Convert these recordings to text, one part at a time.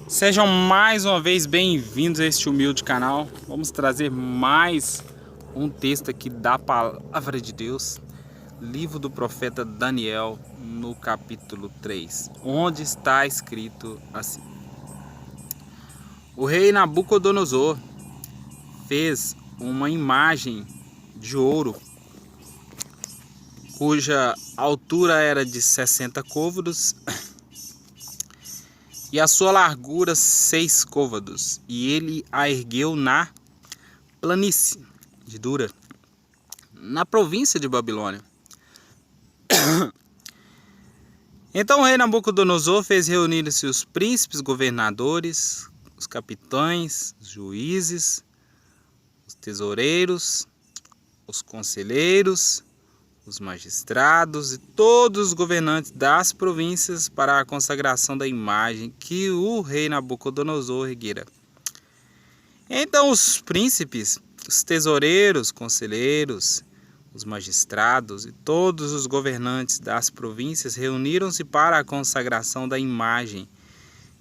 Sejam mais uma vez bem-vindos a este humilde canal. Vamos trazer mais um texto aqui da Palavra de Deus, livro do profeta Daniel, no capítulo 3, onde está escrito assim: O rei Nabucodonosor fez uma imagem de ouro, cuja altura era de 60 côvados e a sua largura 6 côvados, e ele a ergueu na planície de Dura, na província de Babilônia. Então o rei Nabucodonosor fez reunir-se os príncipes, governadores, os capitães, os juízes, os tesoureiros, os conselheiros, os magistrados e todos os governantes das províncias para a consagração da imagem que o rei Nabucodonosor erguera. Então os príncipes, os tesoureiros, conselheiros, os magistrados e todos os governantes das províncias reuniram-se para a consagração da imagem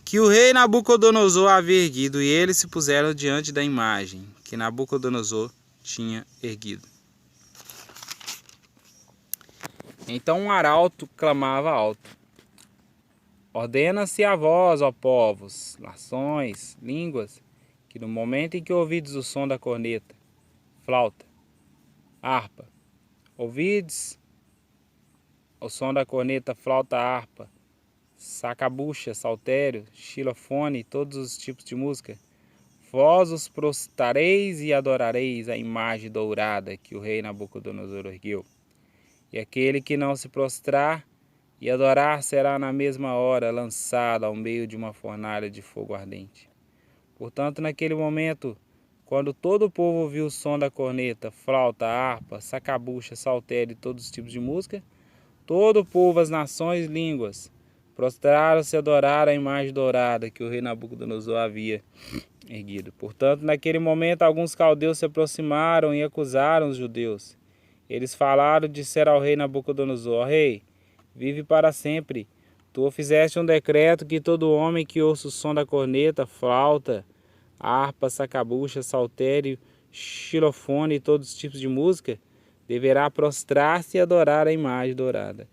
que o rei Nabucodonosor havia erguido, e eles se puseram diante da imagem que Nabucodonosor tinha erguido. Então um arauto clamava alto: Ordena-se a vós, ó povos, nações, línguas, que no momento em que ouvides o som da corneta, flauta, harpa, ouvides o som da corneta, flauta, harpa, sacabucha, saltério, xilofone e todos os tipos de música, vós os prostrareis e adorareis a imagem dourada que o rei Nabucodonosor ergueu. E aquele que não se prostrar e adorar será na mesma hora lançado ao meio de uma fornalha de fogo ardente. Portanto, naquele momento, quando todo o povo ouviu o som da corneta, flauta, harpa, sacabucha, saltério e todos os tipos de música, todo o povo, as nações e línguas, prostraram-se e adoraram a imagem dourada que o rei Nabucodonosor havia erguido. Portanto, naquele momento, alguns caldeus se aproximaram e acusaram os judeus. Eles falaram e disseram ao rei Nabucodonosor: Ó rei, vive para sempre. Tu fizeste um decreto que todo homem que ouça o som da corneta, flauta, harpa, sacabucha, saltério, xilofone e todos os tipos de música, deverá prostrar-se e adorar a imagem dourada.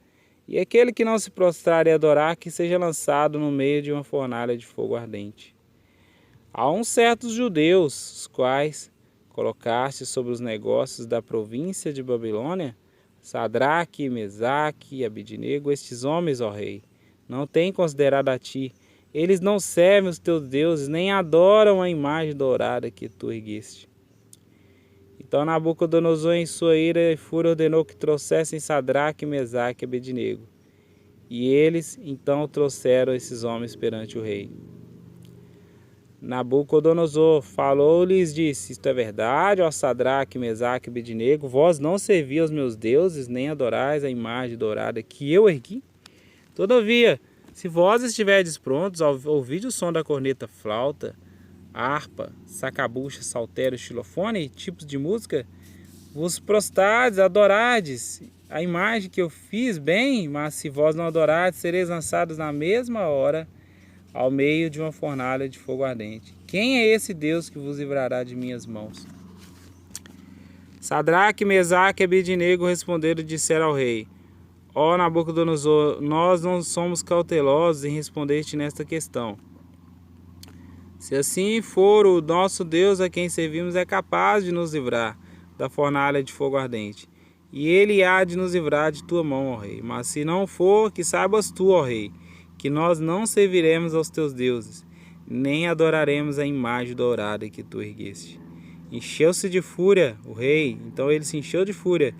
E aquele que não se prostrar e adorar, que seja lançado no meio de uma fornalha de fogo ardente. Há uns certos judeus, os quais colocaste sobre os negócios da província de Babilônia, Sadraque, Mesaque e Abidnego, estes homens, ó rei, não têm considerado a ti. Eles não servem os teus deuses, nem adoram a imagem dourada que tu ergueste. Então Nabucodonosor, em sua ira e fúria, ordenou que trouxessem Sadraque, Mesaque e Abidnego. E eles então trouxeram esses homens perante o rei. Nabucodonosor falou-lhes e disse: Isto é verdade, ó Sadraque, Mesaque e Abidnego, vós não servis aos meus deuses, nem adorais a imagem dourada que eu ergui? Todavia, se vós estiverdes prontos ao ouvir o som da corneta, flauta, harpa, sacabucha, saltério, xilofone e tipos de música, vos prostrardes, adorardes a imagem que eu fiz bem, mas se vós não adorardes, sereis lançados na mesma hora ao meio de uma fornalha de fogo ardente. Quem é esse Deus que vos livrará de minhas mãos? Sadraque, Mesaque e Abidnego responderam e disseram ao rei: Ó Nabucodonosor, nós não somos cautelosos em responder-te nesta questão. Se assim for, o nosso Deus a quem servimos é capaz de nos livrar da fornalha de fogo ardente, e ele há de nos livrar de tua mão, ó rei. Mas se não for, que saibas tu, ó rei, que nós não serviremos aos teus deuses, nem adoraremos a imagem dourada que tu ergueste. Encheu-se de fúria o rei, então ele se encheu de fúria,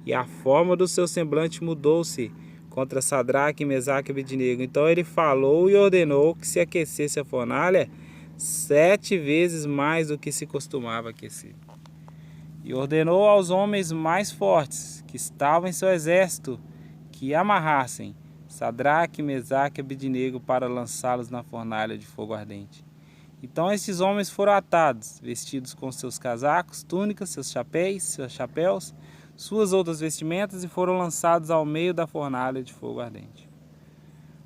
e a forma do seu semblante mudou-se contra Sadraque, Mesaque e Abidnego. Então ele falou e ordenou que se aquecesse a fornalha 7 vezes mais do que se costumava aquecer. E ordenou aos homens mais fortes que estavam em seu exército que amarrassem Sadraque, Mesaque e Abidnego para lançá-los na fornalha de fogo ardente. Então estes homens foram atados, vestidos com seus casacos, túnicas, seus chapéus, suas outras vestimentas, e foram lançados ao meio da fornalha de fogo ardente.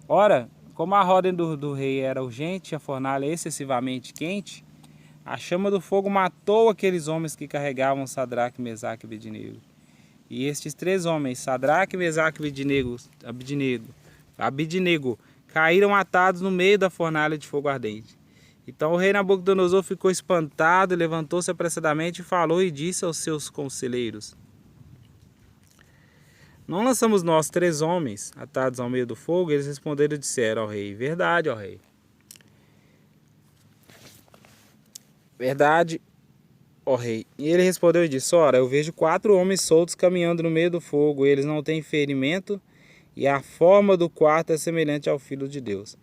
Ora, Como a ordem do rei era urgente e a fornalha excessivamente quente, a chama do fogo matou aqueles homens que carregavam Sadraque, Mesaque e Abednego. E estes 3 homens, Sadraque, Mesaque e Abednego, caíram atados no meio da fornalha de fogo ardente. Então o rei Nabucodonosor ficou espantado, levantou-se apressadamente e falou e disse aos seus conselheiros: Não lançamos nós 3 homens atados ao meio do fogo? Eles responderam e disseram ao rei: Verdade, ó rei. Verdade, ó rei. E ele respondeu e disse: Ora, eu vejo 4 homens soltos caminhando no meio do fogo. Eles não têm ferimento e a forma do quarto é semelhante ao Filho de Deus.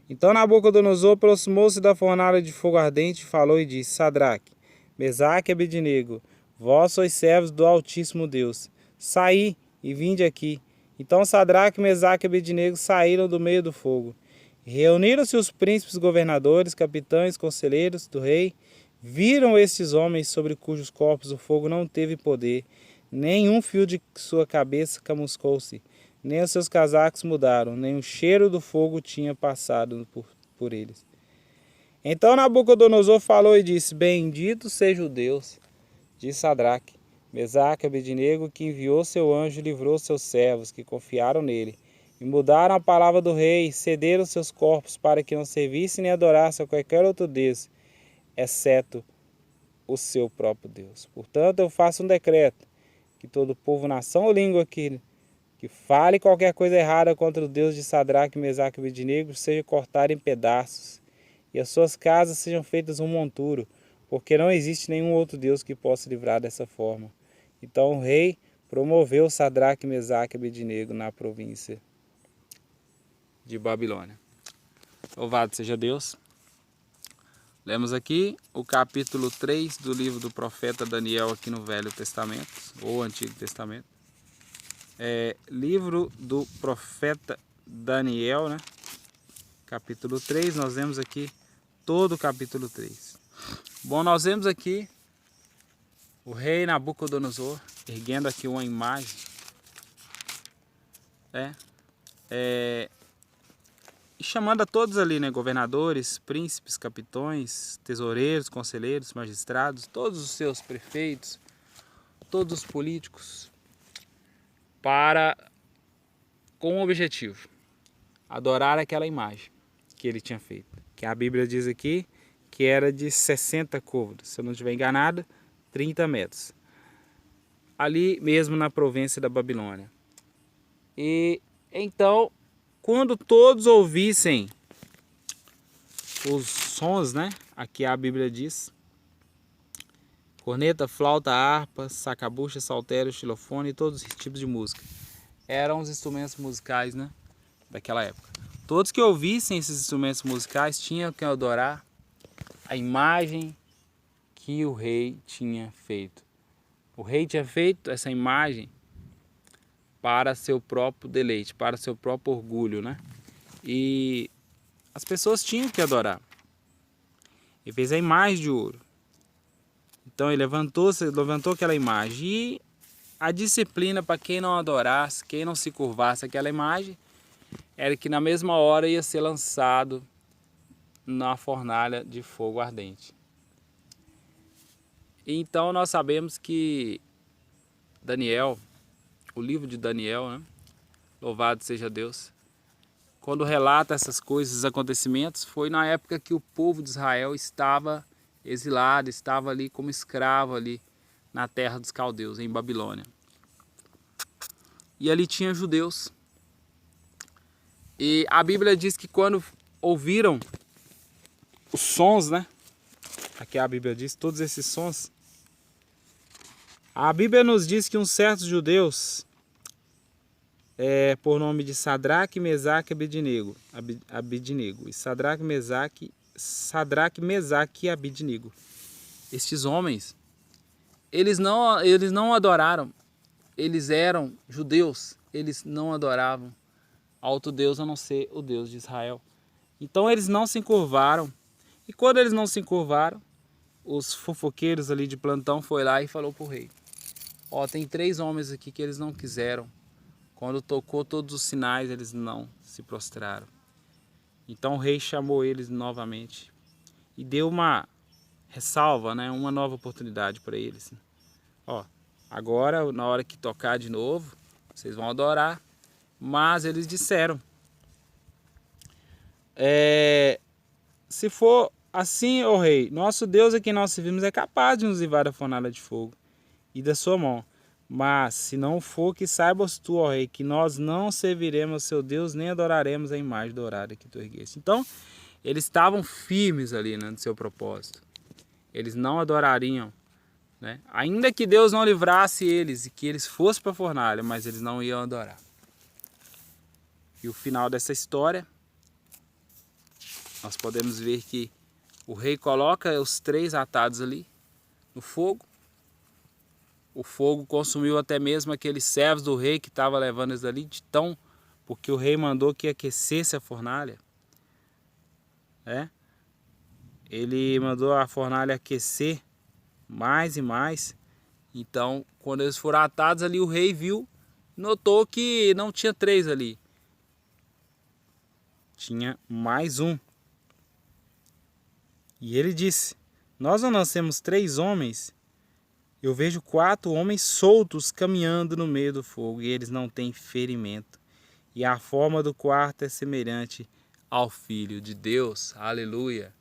Então Nabucodonosor aproximou-se da fornalha de fogo ardente, falou e disse: Sadraque, Mesaque e Abednego, vós sois servos do Altíssimo Deus. Saí e vinde aqui. Então Sadraque, Mesaque e Abednego saíram do meio do fogo. Reuniram-se os príncipes, governadores, capitães, conselheiros do rei. Viram estes homens sobre cujos corpos o fogo não teve poder, nem um fio de sua cabeça camuscou-se, nem os seus casacos mudaram, nem o cheiro do fogo tinha passado por eles. Então Nabucodonosor falou e disse: Bendito seja o Deus de Sadraque, Mesaque e Abednego, que enviou seu anjo e livrou seus servos, que confiaram nele, e mudaram a palavra do rei, e cederam seus corpos para que não servissem nem adorassem a qualquer outro Deus, exceto o seu próprio Deus. Portanto, eu faço um decreto, que todo povo, nação ou língua que fale qualquer coisa errada contra o Deus de Sadraque, Mesaque e Abednego seja cortado em pedaços, e as suas casas sejam feitas um monturo, porque não existe nenhum outro Deus que possa livrar dessa forma. Então o rei promoveu Sadraque, Mesaque e Abednego na província de Babilônia. Louvado seja Deus. Lemos aqui o capítulo 3 do livro do profeta Daniel aqui no Velho Testamento, ou Antigo Testamento. Livro do profeta Daniel, né? Capítulo 3, nós vemos aqui todo o capítulo 3. Bom, nós vemos aqui o rei Nabucodonosor erguendo aqui uma imagem, e chamando a todos ali, né? Governadores, príncipes, capitões, tesoureiros, conselheiros, magistrados, todos os seus prefeitos, todos os políticos, com um objetivo: adorar aquela imagem que ele tinha feito, que a Bíblia diz aqui que era de 60 côvados, se eu não estiver enganado, 30 metros, ali mesmo na província da Babilônia. E então, quando todos ouvissem os sons, né? Aqui a Bíblia diz: corneta, flauta, harpa, sacabucha, saltério, xilofone e todos os tipos de música. Eram os instrumentos musicais, né, daquela época. Todos que ouvissem esses instrumentos musicais tinham que adorar a imagem que o rei tinha feito. O rei tinha feito essa imagem para seu próprio deleite, para seu próprio orgulho, né? E as pessoas tinham que adorar. Ele fez a imagem de ouro. Então ele levantou aquela imagem. E a disciplina para quem não adorasse, quem não se curvasse àquela imagem, era que na mesma hora ia ser lançado na fornalha de fogo ardente. Então nós sabemos que Daniel, o livro de Daniel, né? Louvado seja Deus, quando relata essas coisas, esses acontecimentos, foi na época que o povo de Israel estava exilado, estava ali como escravo ali na terra dos caldeus, em Babilônia. E ali tinha judeus. E a Bíblia diz que quando ouviram os sons, né? Aqui a Bíblia diz todos esses sons. A Bíblia nos diz que uns certos judeus, por nome de Sadraque, Mesaque e Abednego. E Sadraque, Mesaque e Abednego. Estes homens, eles não adoraram. Eles eram judeus. Eles não adoravam a outro Deus a não ser o Deus de Israel. Então eles não se encurvaram. E quando eles não se encurvaram, os fofoqueiros ali de plantão foi lá e falou para o rei: ó, tem 3 homens aqui que eles não quiseram. Quando tocou todos os sinais, eles não se prostraram. Então o rei chamou eles novamente e deu uma ressalva, né, uma nova oportunidade para eles. Ó, agora na hora que tocar de novo, vocês vão adorar. Mas eles disseram, se for assim, ó rei, nosso Deus a quem nós servimos é capaz de nos livrar da fornalha de fogo e da sua mão. Mas se não for, que saibas tu, ó rei, que nós não serviremos ao seu Deus, nem adoraremos a imagem dourada que tu ergueste. Então, eles estavam firmes ali, né, no seu propósito. Eles não adorariam, né? Ainda que Deus não livrasse eles e que eles fossem para a fornalha, mas eles não iam adorar. E o final dessa história, nós podemos ver que o rei coloca os 3 atados ali no fogo. O fogo consumiu até mesmo aqueles servos do rei que estavam levando eles ali, porque o rei mandou que aquecesse a fornalha. Ele mandou a fornalha aquecer mais e mais. Então, quando eles foram atados ali, o rei viu, notou que não tinha 3 ali. Tinha mais um. E ele disse, nós não nascemos 3 homens? Eu vejo 4 homens soltos caminhando no meio do fogo e eles não têm ferimento. E a forma do quarto é semelhante ao Filho de Deus. Aleluia.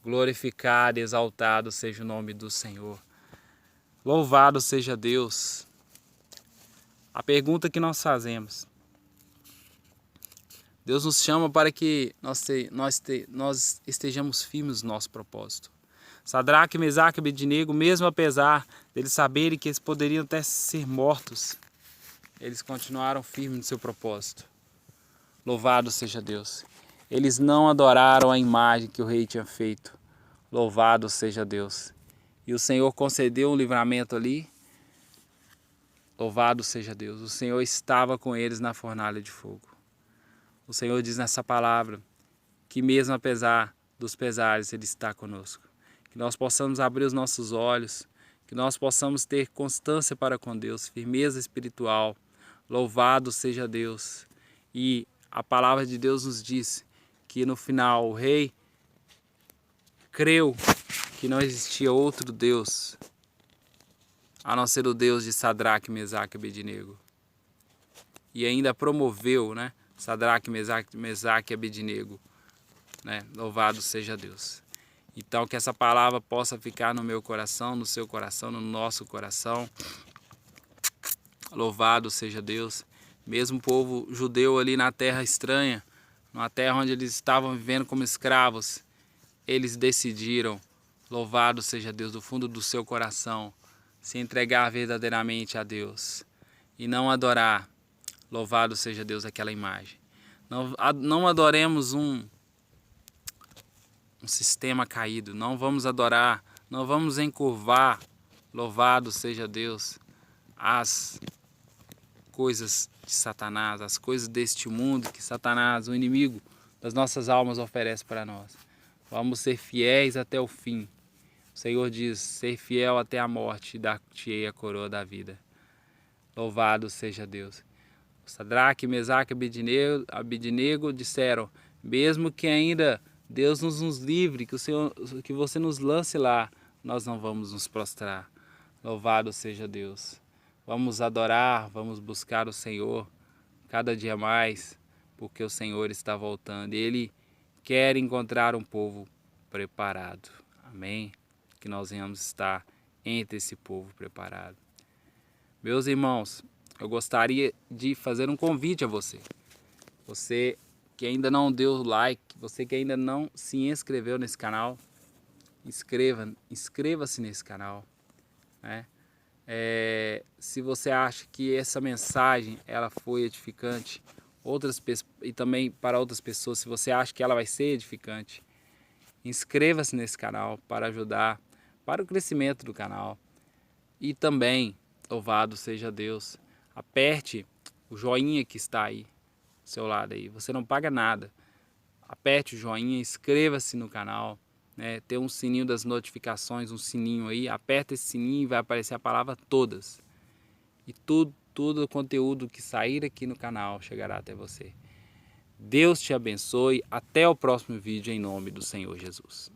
Glorificado e exaltado seja o nome do Senhor. Louvado seja Deus. A pergunta que nós fazemos. Deus nos chama para que nós estejamos firmes no nosso propósito. Sadraque, Mesaque e Abednego, mesmo apesar deles saberem que eles poderiam até ser mortos, eles continuaram firmes no seu propósito. Louvado seja Deus. Eles não adoraram a imagem que o rei tinha feito. Louvado seja Deus. E o Senhor concedeu um livramento ali. Louvado seja Deus. O Senhor estava com eles na fornalha de fogo. O Senhor diz nessa palavra que mesmo apesar dos pesares, Ele está conosco. Que nós possamos abrir os nossos olhos, que nós possamos ter constância para com Deus, firmeza espiritual. Louvado seja Deus. E a palavra de Deus nos diz que no final o rei creu que não existia outro Deus a não ser o Deus de Sadraque, Mesaque e Abednego. E ainda promoveu, né, Sadraque, Mesaque e Abednego. Né? Louvado seja Deus. Então que essa palavra possa ficar no meu coração, no seu coração, no nosso coração. Louvado seja Deus. Mesmo o povo judeu ali na terra estranha, numa terra onde eles estavam vivendo como escravos, eles decidiram, louvado seja Deus, do fundo do seu coração, se entregar verdadeiramente a Deus e não adorar, louvado seja Deus, aquela imagem. Não adoremos um sistema caído, não vamos adorar, não vamos encurvar, louvado seja Deus, as coisas de Satanás, as coisas deste mundo que Satanás, o inimigo das nossas almas, oferece para nós. Vamos ser fiéis até o fim. O Senhor diz, ser fiel até a morte e dar-te-ei a coroa da vida. Louvado seja Deus. Sadraque, Mesaque e Abednego disseram, mesmo que ainda Deus nos livre, que você nos lance lá, nós não vamos nos prostrar. Louvado seja Deus. Vamos adorar, vamos buscar o Senhor cada dia mais, porque o Senhor está voltando. E Ele quer encontrar um povo preparado. Amém? Que nós venhamos estar entre esse povo preparado. Meus irmãos, eu gostaria de fazer um convite a você. Você que ainda não deu like, você que ainda não se inscreveu nesse canal, inscreva-se nesse canal, né? Se você acha que essa mensagem ela foi edificante, e também para outras pessoas, se você acha que ela vai ser edificante, inscreva-se nesse canal para ajudar para o crescimento do canal. E também, louvado seja Deus, aperte o joinha que está aí do seu lado aí, você não paga nada. Aperte o joinha, inscreva-se no canal, né? Tem um sininho das notificações, um sininho aí, aperta esse sininho e vai aparecer a palavra todas. E tudo o conteúdo que sair aqui no canal chegará até você. Deus te abençoe. Até o próximo vídeo em nome do Senhor Jesus.